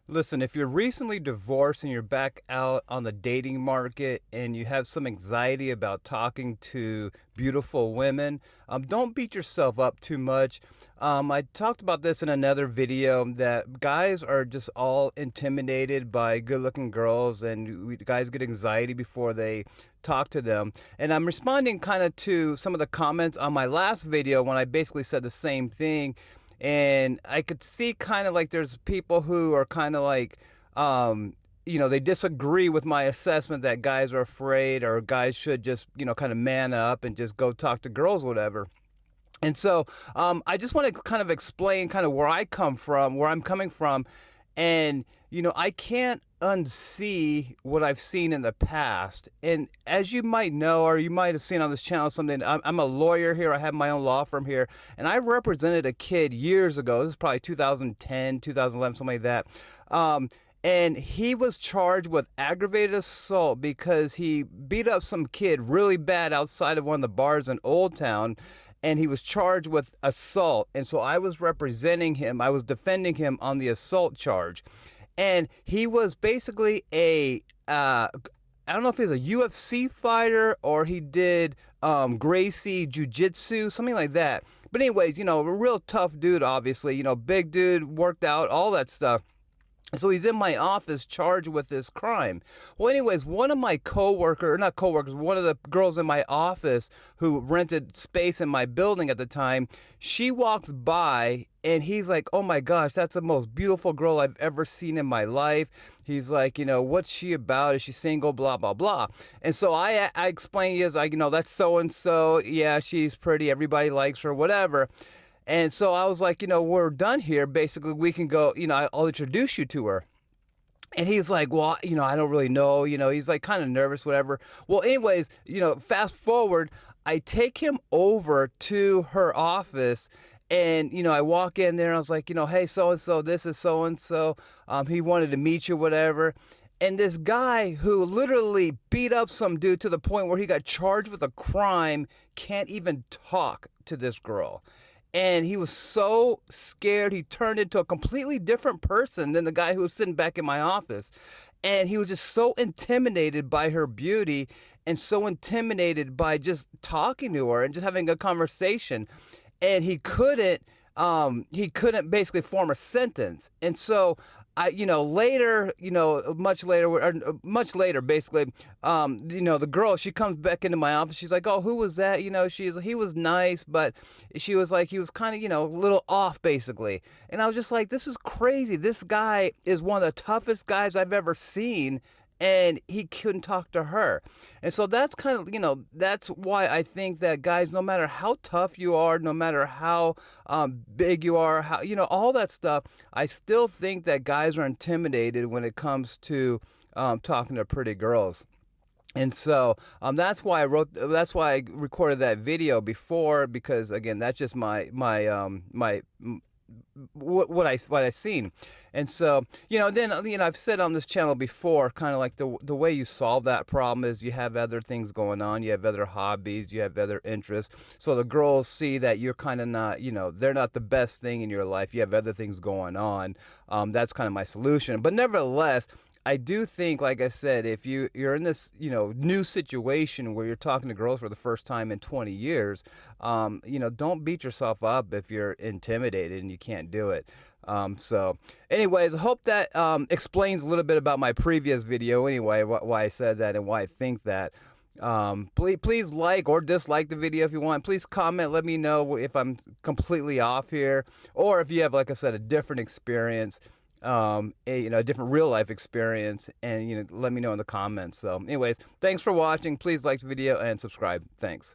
Listen, if you're recently divorced and you're back out on the dating market and you have some anxiety about talking to beautiful women, don't beat yourself up too much. I talked about this in another video that guys are just all intimidated by good looking girls, and guys get anxiety before they talk to them. And I'm responding kind of to some of the comments on my last video when I basically said the same thing, and I could see kind of like there's people who are kind of like, they disagree with my assessment that guys are afraid or guys should just, kind of man up and just go talk to girls, whatever. And so I just want to kind of explain kind of where I come from, where I'm coming from. And, I can't unsee what I've seen in the past. And as you might know, or you might have seen on this channel something, I'm a lawyer here. I have my own law firm here. And I represented a kid years ago. This is probably 2010, 2011, something like that. And he was charged with aggravated assault because he beat up some kid really bad outside of one of the bars in Old Town, and he was charged with assault. And so I was representing him. I was defending him on the assault charge. And he was basically I don't know if he's a UFC fighter or he did Gracie Jiu-Jitsu, something like that. But anyways, a real tough dude, obviously, big dude, worked out, all that stuff. So he's in my office charged with this crime. Well, anyways, one of my not coworkers, one of the girls in my office who rented space in my building at the time, she walks by and he's like, "Oh my gosh, that's the most beautiful girl I've ever seen in my life." He's like, "What's she about? Is she single? Blah, blah, blah." And so I explained, he is like, "That's so-and-so. Yeah, she's pretty. Everybody likes her, whatever." And so I was like, we're done here. Basically, we can go, I'll introduce you to her. And he's like, "Well, I don't really know." He's like kind of nervous, whatever. Well, anyways, fast forward, I take him over to her office. And, I walk in there and I was like, "Hey, so-and-so, this is so-and-so. He wanted to meet you, whatever." And this guy who literally beat up some dude to the point where he got charged with a crime can't even talk to this girl. And he was so scared, he turned into a completely different person than the guy who was sitting back in my office. And he was just so intimidated by her beauty and so intimidated by just talking to her and just having a conversation. And he couldn't basically form a sentence. And so later, much later, basically, the girl, she comes back into my office. She's like, "Oh, who was that?" He was nice, but she was like, he was kind of, a little off, basically. And I was just like, this is crazy. This guy is one of the toughest guys I've ever seen, and he couldn't talk to her. And so that's kind of, that's why I think that guys, no matter how tough you are, no matter how big you are, how, all that stuff, I still think that guys are intimidated when it comes to talking to pretty girls. And so that's why I recorded that video before, because again, that's just my what I seen. And so, then, I've said on this channel before, kind of like the way you solve that problem is you have other things going on, you have other hobbies, you have other interests. So the girls see that you're kind of not, they're not the best thing in your life. You have other things going on. That's kind of my solution. But nevertheless, I do think, like I said, if you're in this, new situation where you're talking to girls for the first time in 20 years, don't beat yourself up if you're intimidated and you can't do it. So anyways, I hope that explains a little bit about my previous video anyway, why I said that and why I think that. Please like or dislike the video if you want. Please comment, let me know if I'm completely off here, or if you have, like I said, a different experience, a different real life experience, and let me know in the comments. So anyways, thanks for watching. Please like the video and subscribe. Thanks.